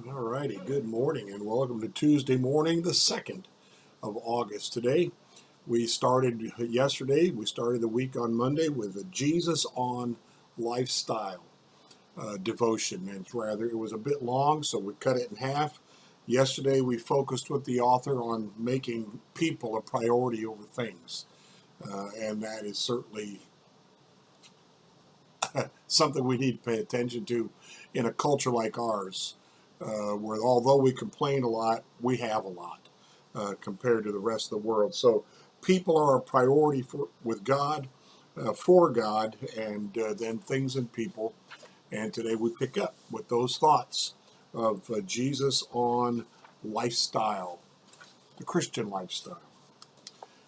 All righty, good morning and welcome to Tuesday morning, the 2nd of August. Today, we started the week on Monday with a Jesus on lifestyle devotion. And it was a bit long, so we cut it in half. Yesterday, we focused with the author on making people a priority over things. And that is certainly something we need to pay attention to in a culture like ours. Where although we complain a lot, we have a lot compared to the rest of the world. So people are a priority with God, for God, and then things and people. And today we pick up with those thoughts of Jesus on lifestyle, the Christian lifestyle.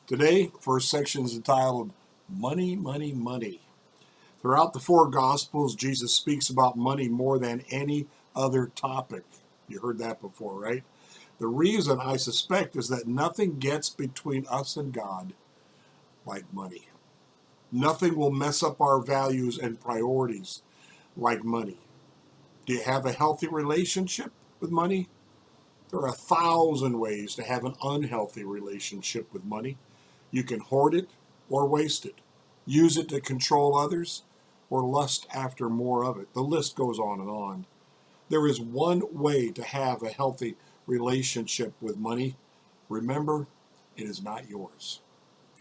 Today, first section is entitled Money, Money, Money. Throughout the four Gospels, Jesus speaks about money more than any other topic. You heard that before, right? The reason, I suspect, is that nothing gets between us and God like money. Nothing will mess up our values and priorities like money. Do you have a healthy relationship with money? There are 1,000 ways to have an unhealthy relationship with money. You can hoard it or waste it, use it to control others, or lust after more of it. The list goes on and on. There is one way to have a healthy relationship with money. Remember, it is not yours.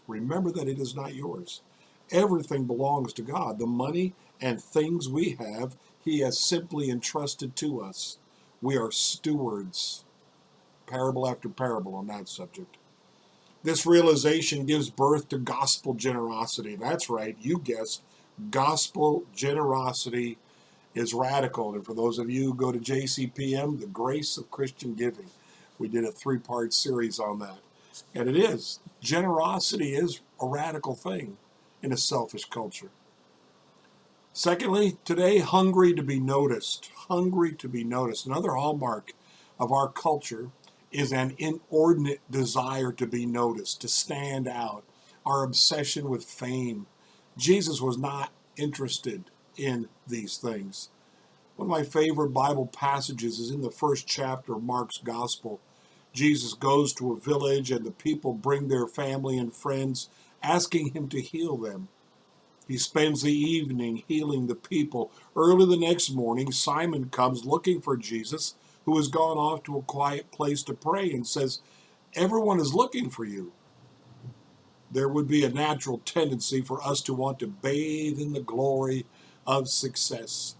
Remember that it is not yours. Everything belongs to God. The money and things we have, He has simply entrusted to us. We are stewards. Parable after parable on that subject. This realization gives birth to gospel generosity. That's right, you guessed, gospel generosity is radical. And for those of you who go to JCPM, the grace of Christian giving, we did a 3-part series on that. And it is. Generosity is a radical thing in a selfish culture. Secondly, today, hungry to be noticed. Hungry to be noticed. Another hallmark of our culture is an inordinate desire to be noticed, to stand out, our obsession with fame. Jesus was not interested in these things. One of my favorite Bible passages is in the first chapter of Mark's Gospel. Jesus goes to a village and the people bring their family and friends, asking him to heal them. He spends the evening healing the people. Early the next morning, Simon comes looking for Jesus, who has gone off to a quiet place to pray, and says, "Everyone is looking for you." There would be a natural tendency for us to want to bathe in the glory of success.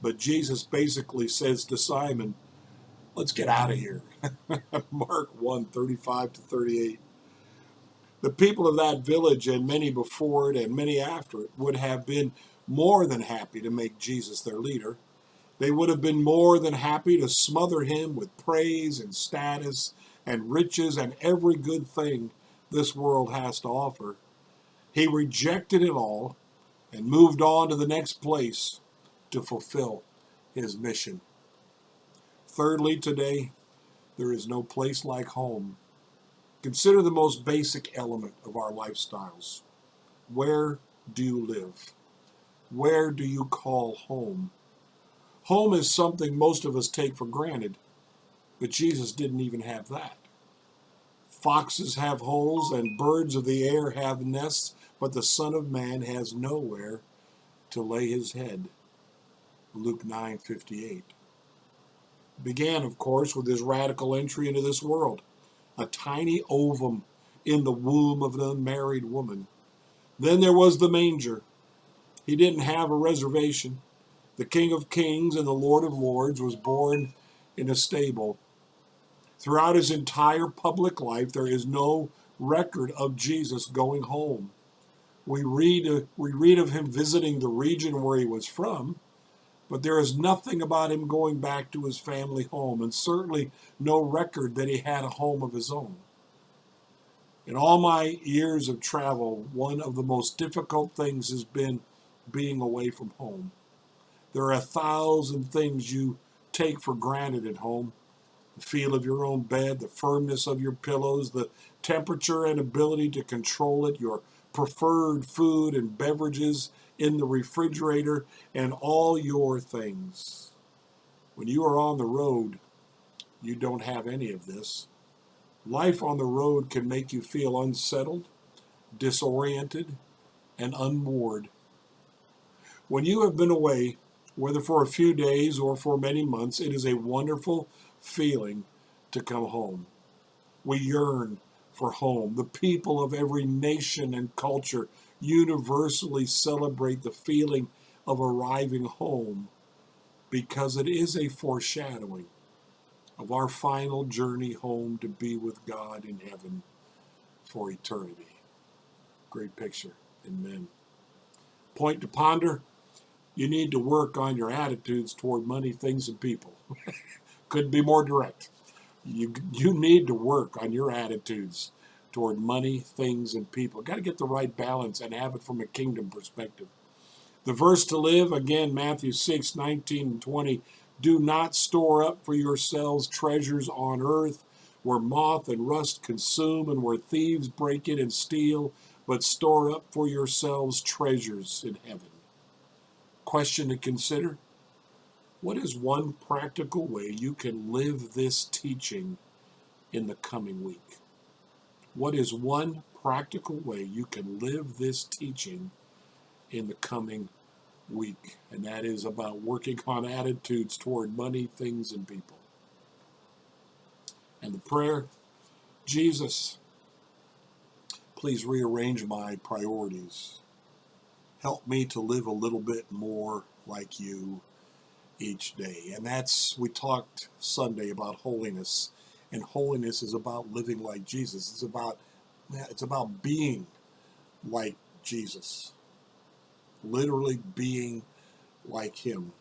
But Jesus basically says to Simon, let's get out of here. Mark 1:35-38. The people of that village, and many before it and many after it, would have been more than happy to make Jesus their leader. They would have been more than happy to smother him with praise and status and riches and every good thing this world has to offer. He rejected it all and moved on to the next place to fulfill his mission. Thirdly, today, there is no place like home. Consider the most basic element of our lifestyles. Where do you live? Where do you call home? Home is something most of us take for granted, but Jesus didn't even have that. Foxes have holes and birds of the air have nests, but the Son of Man has nowhere to lay his head. Luke 9:58. Began, of course, with his radical entry into this world, a tiny ovum in the womb of an unmarried woman. Then there was the manger. He didn't have a reservation. The King of Kings and the Lord of Lords was born in a stable. Throughout his entire public life, there is no record of Jesus going home. We read of him visiting the region where he was from, but there is nothing about him going back to his family home, and certainly no record that he had a home of his own. In all my years of travel, one of the most difficult things has been being away from home. There are 1,000 things you take for granted at home. The feel of your own bed, the firmness of your pillows, the temperature and ability to control it, your preferred food and beverages in the refrigerator, and all your things. When you are on the road, you don't have any of this. Life on the road can make you feel unsettled, disoriented, and unmoored. When you have been away, whether for a few days or for many months, it is a wonderful feeling to come home. We yearn for home. The people of every nation and culture universally celebrate the feeling of arriving home because it is a foreshadowing of our final journey home to be with God in heaven for eternity. Great picture. Amen. Point to ponder. You need to work on your attitudes toward money, things, and people. Couldn't be more direct. You need to work on your attitudes toward money, things, and people. Got to get the right balance and have it from a kingdom perspective. The verse to live, again, Matthew 6:19 and 20. Do not store up for yourselves treasures on earth where moth and rust consume and where thieves break in and steal, but store up for yourselves treasures in heaven. Question to consider. What is one practical way you can live this teaching in the coming week? What is one practical way you can live this teaching in the coming week? And that is about working on attitudes toward money, things, and people. And the prayer, Jesus, please rearrange my priorities. Help me to live a little bit more like you each day. And we talked Sunday about holiness. And holiness is about living like Jesus. It's about being like Jesus. Literally being like him.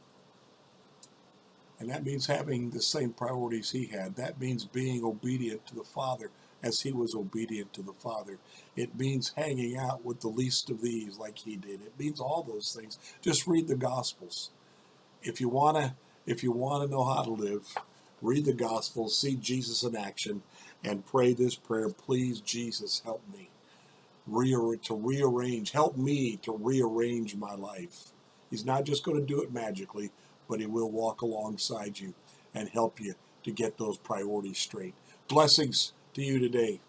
And that means having the same priorities he had. That means being obedient to the Father as he was obedient to the Father. It means hanging out with the least of these like he did. It means all those things. Just read the Gospels. If you want to know how to live, read the Gospels, see Jesus in action, and pray this prayer. Please, Jesus, help me help me to rearrange my life. He's not just going to do it magically, but he will walk alongside you and help you to get those priorities straight. Blessings to you today.